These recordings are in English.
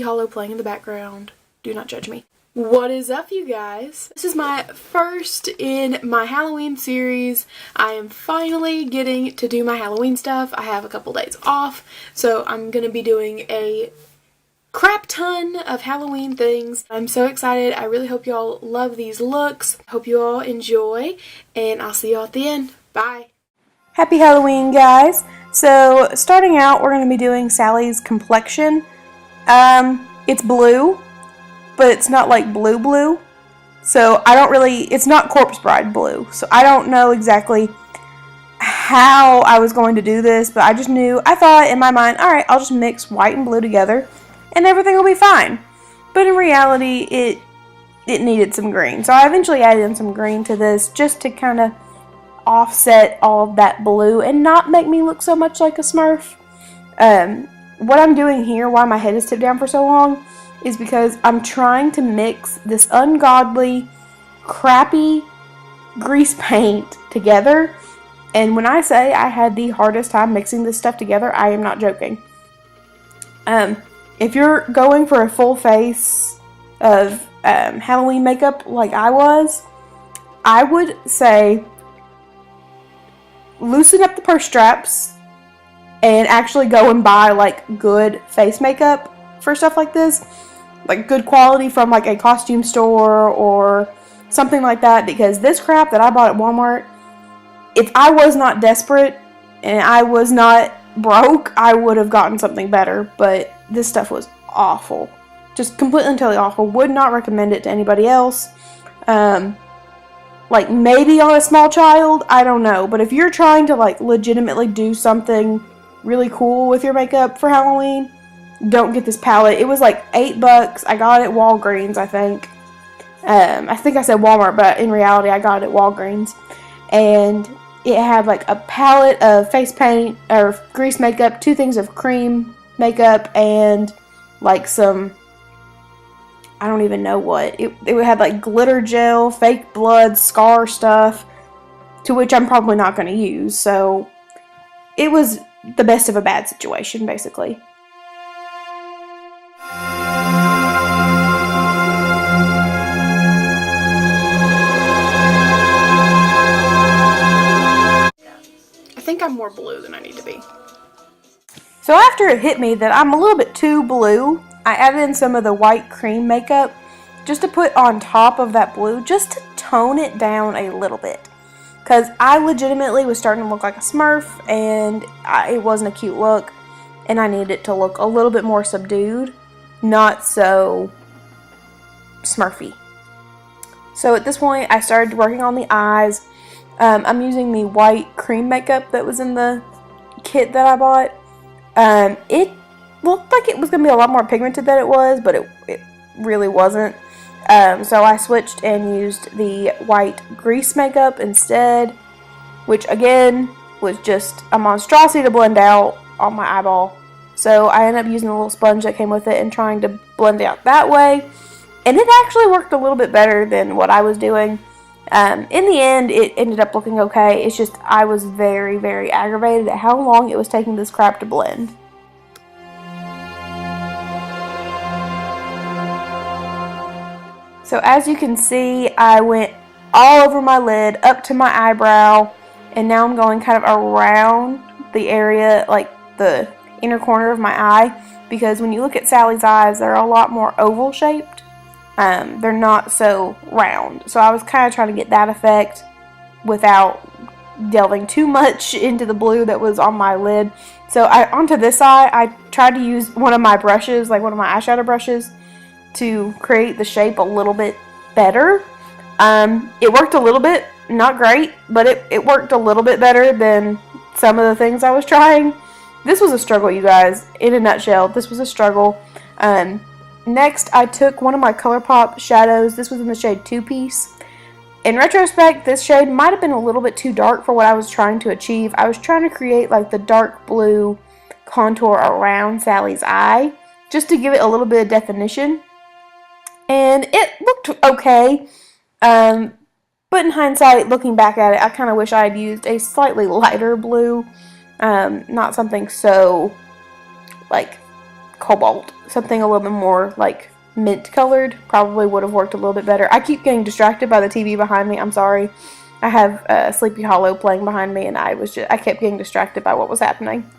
Hollow playing in the background. Do not judge me. What is up, you guys? This is my first in my Halloween series. I am finally getting to do my Halloween stuff. I have a couple days off, so I'm going to be doing a crap ton of Halloween things. I'm so excited. I really hope y'all love these looks. Hope you all enjoy, and I'll see y'all at the end. Bye. Happy Halloween, guys. So, starting out, we're going to be doing Sally's complexion. It's blue, but it's not like blue. So, it's not Corpse Bride blue. So, I don't know exactly how I was going to do this, but I thought in my mind, alright, I'll just mix white and blue together, and everything will be fine. But in reality, it needed some green. So, I eventually added in some green to this, just to kind of offset all of that blue and not make me look so much like a Smurf. What I'm doing here, why my head is tipped down for so long, is because I'm trying to mix this ungodly, crappy grease paint together. And when I say I had the hardest time mixing this stuff together, I am not joking. If you're going for a full face of Halloween makeup like I was, I would say loosen up the purse straps and actually go and buy like good face makeup for stuff like this, like good quality from like a costume store or something like that, because this crap that I bought at Walmart, if I was not desperate and I was not broke, I would have gotten something better, but this stuff was awful, just completely and totally awful. Would not recommend it to anybody else. Like, maybe on a small child, I don't know. But if you're trying to, like, legitimately do something really cool with your makeup for Halloween, don't get this palette. It was, like, $8. I got it at Walgreens, I think. I think I said Walmart, but in reality, I got it at Walgreens. And it had, like, a palette of face paint, or grease makeup, 2 things of cream makeup, and, like, some, I don't even know what. It had like glitter gel, fake blood, scar stuff, to which I'm probably not going to use. So it was the best of a bad situation, basically. I think I'm more blue than I need to be. So after it hit me that I'm a little bit too blue, I added in some of the white cream makeup just to put on top of that blue, just to tone it down a little bit. Because I legitimately was starting to look like a Smurf, and it wasn't a cute look, and I needed it to look a little bit more subdued, not so Smurfy. So at this point, I started working on the eyes. I'm using the white cream makeup that was in the kit that I bought. It looked like it was going to be a lot more pigmented than it was, but it really wasn't. So I switched and used the white grease makeup instead, which again was just a monstrosity to blend out on my eyeball. So I ended up using a little sponge that came with it and trying to blend it out that way. And it actually worked a little bit better than what I was doing. In the end, it ended up looking okay. It's just I was very, very aggravated at how long it was taking this crap to blend. So as you can see, I went all over my lid, up to my eyebrow, and now I'm going kind of around the area, like the inner corner of my eye, because when you look at Sally's eyes, they're a lot more oval shaped. They're not so round. So I was kind of trying to get that effect without delving too much into the blue that was on my lid. So onto this eye, I tried to use one of my brushes, like one of my eyeshadow brushes, to create the shape a little bit better. It worked a little bit, not great, but it worked a little bit better than some of the things I was trying. This was a struggle, you guys. In a nutshell, this was a struggle. Next, I took one of my ColourPop shadows. This was in the shade 2-Piece. In retrospect, this shade might have been a little bit too dark for what I was trying to achieve. I was trying to create like the dark blue contour around Sally's eye, just to give it a little bit of definition. And it looked okay, but in hindsight, looking back at it, I kind of wish I had used a slightly lighter blue, not something so, like, cobalt. Something a little bit more like mint colored probably would have worked a little bit better. I keep getting distracted by the TV behind me. I'm sorry. I have Sleepy Hollow playing behind me, and I kept getting distracted by what was happening.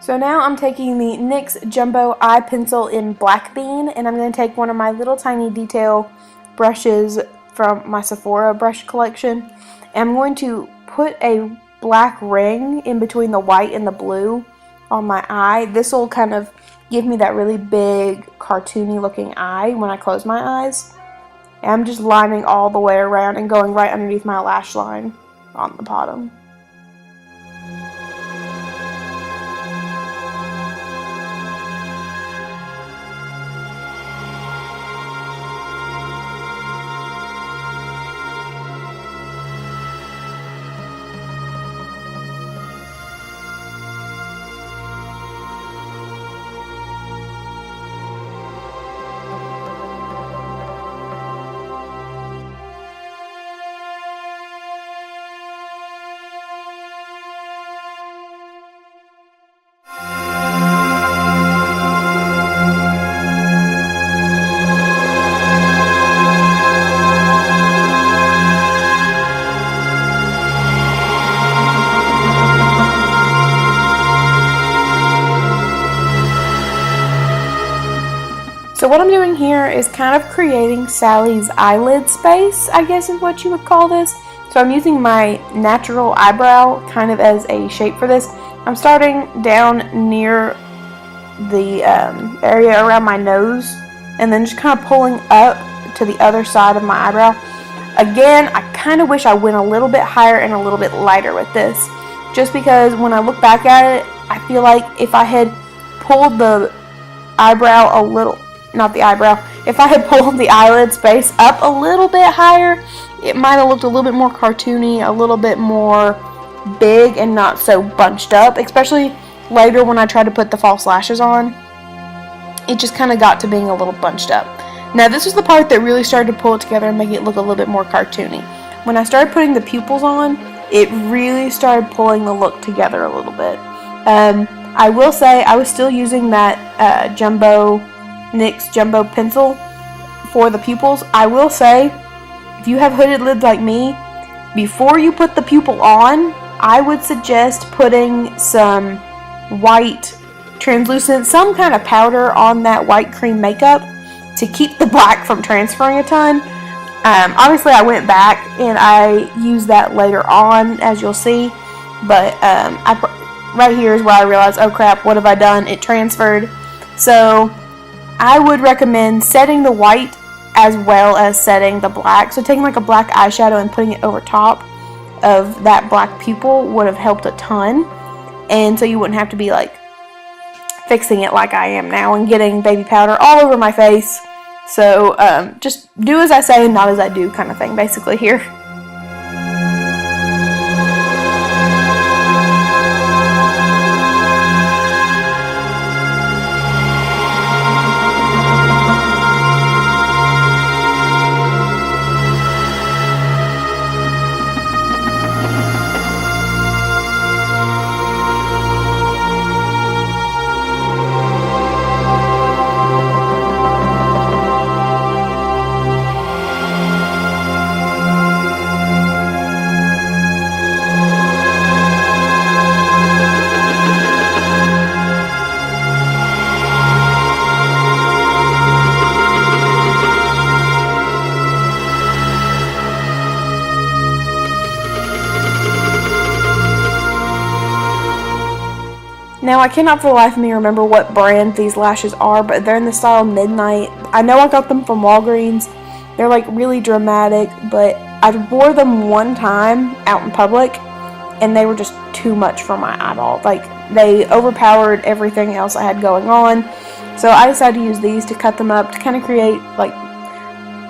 So now I'm taking the NYX Jumbo Eye Pencil in Black Bean, and I'm going to take one of my little tiny detail brushes from my Sephora brush collection, and I'm going to put a black ring in between the white and the blue on my eye. This will kind of give me that really big cartoony looking eye when I close my eyes. And I'm just lining all the way around and going right underneath my lash line on the bottom. So what I'm doing here is kind of creating Sally's eyelid space, I guess is what you would call this. So I'm using my natural eyebrow kind of as a shape for this. I'm starting down near the area around my nose and then just kind of pulling up to the other side of my eyebrow. Again, I kind of wish I went a little bit higher and a little bit lighter with this, just because when I look back at it, I feel like if I had pulled the eyebrow a little, not the eyebrow, if I had pulled the eyelid space up a little bit higher, it might have looked a little bit more cartoony, a little bit more big and not so bunched up, especially later when I tried to put the false lashes on. It just kind of got to being a little bunched up. Now this was the part that really started to pull it together and make it look a little bit more cartoony. When I started putting the pupils on, it really started pulling the look together a little bit. I will say I was still using that NYX Jumbo pencil for the pupils. I will say, if you have hooded lids like me, before you put the pupil on, I would suggest putting some white translucent, some kind of powder on that white cream makeup to keep the black from transferring a ton. Obviously I went back and I used that later on, as you'll see, but right here is where I realized, oh crap, what have I done? It transferred. So I would recommend setting the white as well as setting the black. So taking like a black eyeshadow and putting it over top of that black pupil would have helped a ton. And so you wouldn't have to be like fixing it like I am now and getting baby powder all over my face. So just do as I say and not as I do kind of thing basically here. Now, I cannot for the life of me remember what brand these lashes are, but they're in the style Midnight. I know I got them from Walgreens. They're like really dramatic, but I wore them one time out in public, and they were just too much for my eyeball. Like, they overpowered everything else I had going on. So I decided to use these to cut them up to kind of create like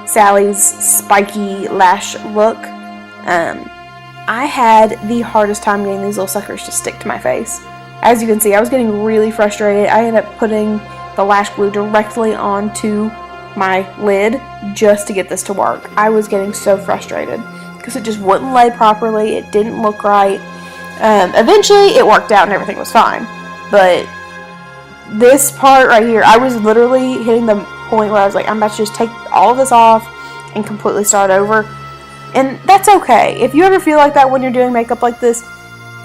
Sally's spiky lash look. I had the hardest time getting these little suckers to stick to my face. As you can see, I was getting really frustrated. I ended up putting the lash glue directly onto my lid just to get this to work. I was getting so frustrated because it just wouldn't lay properly. It didn't look right. Eventually, it worked out and everything was fine. But this part right here, I was literally hitting the point where I was like, I'm about to just take all of this off and completely start over. And that's okay. If you ever feel like that when you're doing makeup like this,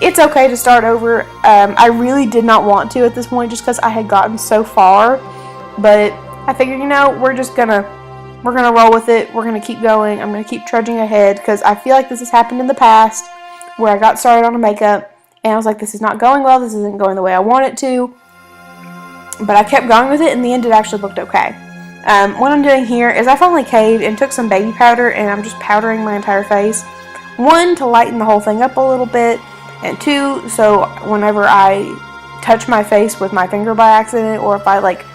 it's okay to start over. I really did not want to at this point just because I had gotten so far. But I figured, you know, we're gonna roll with it. We're gonna keep going. I'm gonna keep trudging ahead because I feel like this has happened in the past where I got started on a makeup and I was like, this is not going well. This isn't going the way I want it to. But I kept going with it. In the end, it actually looked okay. What I'm doing here is I finally caved and took some baby powder and I'm just powdering my entire face. 1, to lighten the whole thing up a little bit, and 2, so whenever I touch my face with my finger by accident, or if I like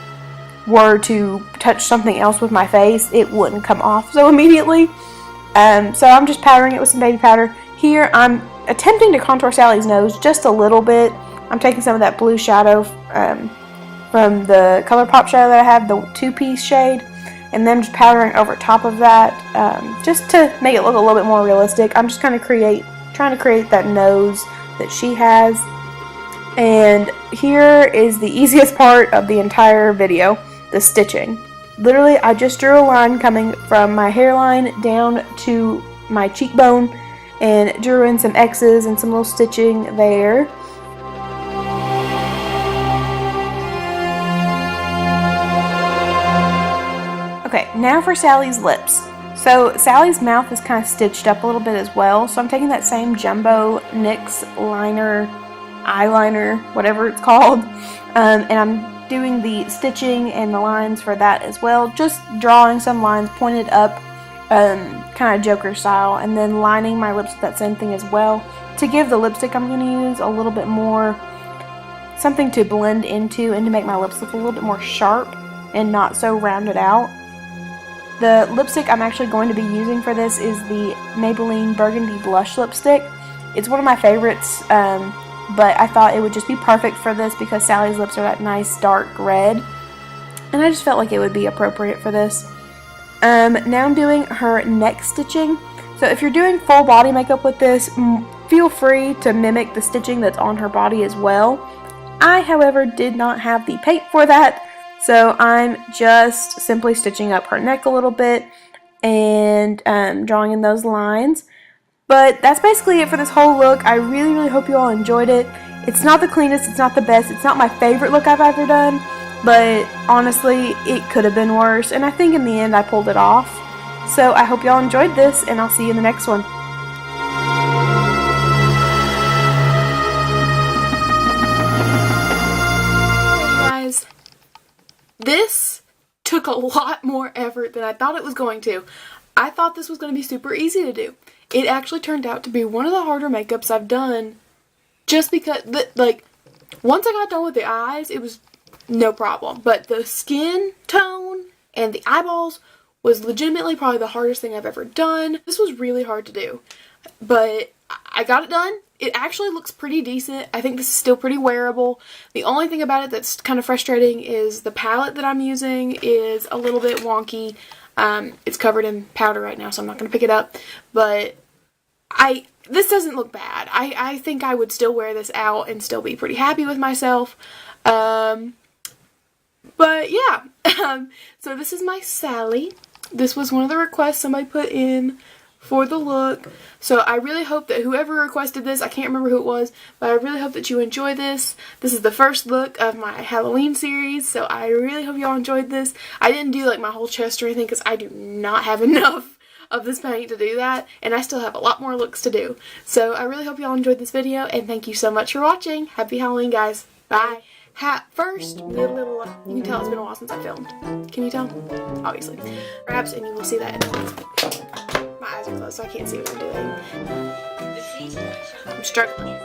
were to touch something else with my face, it wouldn't come off so immediately. So I'm just powdering it with some baby powder. Here I'm attempting to contour Sally's nose just a little bit. I'm taking some of that blue shadow from the ColourPop shadow that I have, the 2-piece shade, and then just powdering over top of that, just to make it look a little bit more realistic. I'm just kind of trying to create that nose that she has. And here is the easiest part of the entire video, the stitching. Literally, I just drew a line coming from my hairline down to my cheekbone and drew in some X's and some little stitching there. Okay, now for Sally's lips. So Sally's mouth is kind of stitched up a little bit as well. So I'm taking that same Jumbo NYX eyeliner, whatever it's called, and I'm doing the stitching and the lines for that as well. Just drawing some lines pointed up, kind of Joker style, and then lining my lips with that same thing as well. To give the lipstick I'm going to use a little bit more, something to blend into and to make my lips look a little bit more sharp and not so rounded out. The lipstick I'm actually going to be using for this is the Maybelline Burgundy Blush Lipstick. It's one of my favorites, but I thought it would just be perfect for this because Sally's lips are that nice dark red. And I just felt like it would be appropriate for this. Now I'm doing her neck stitching. So if you're doing full body makeup with this, feel free to mimic the stitching that's on her body as well. I, however, did not have the paint for that. So I'm just simply stitching up her neck a little bit and drawing in those lines. But that's basically it for this whole look. I really, really hope you all enjoyed it. It's not the cleanest, it's not the best, it's not my favorite look I've ever done, but honestly, it could have been worse, and I think in the end I pulled it off. So I hope y'all enjoyed this, and I'll see you in the next one. This took a lot more effort than I thought it was going to. I thought this was going to be super easy to do. It actually turned out to be one of the harder makeups I've done just because, like, once I got done with the eyes, it was no problem. But the skin tone and the eyeballs was legitimately probably the hardest thing I've ever done. This was really hard to do, but I got it done. It actually looks pretty decent. I think this is still pretty wearable. The only thing about it that's kind of frustrating is the palette that I'm using is a little bit wonky. It's covered in powder right now, so I'm not going to pick it up. But this doesn't look bad. I think I would still wear this out and still be pretty happy with myself. But yeah, so this is my Sally. This was one of the requests somebody put in for the look. So I really hope that whoever requested this, I can't remember who it was, but I really hope that you enjoy this. This is the first look of my Halloween series, so I really hope y'all enjoyed this. I didn't do like my whole chest or anything because I do not have enough of this paint to do that, and I still have a lot more looks to do. So I really hope y'all enjoyed this video, and thank you so much for watching. Happy Halloween, guys. Bye. First, you can tell it's been a while since I filmed. Can you tell? Obviously. Perhaps, and you will see that in my eyes are closed, so I can't see what I'm doing. I'm struggling.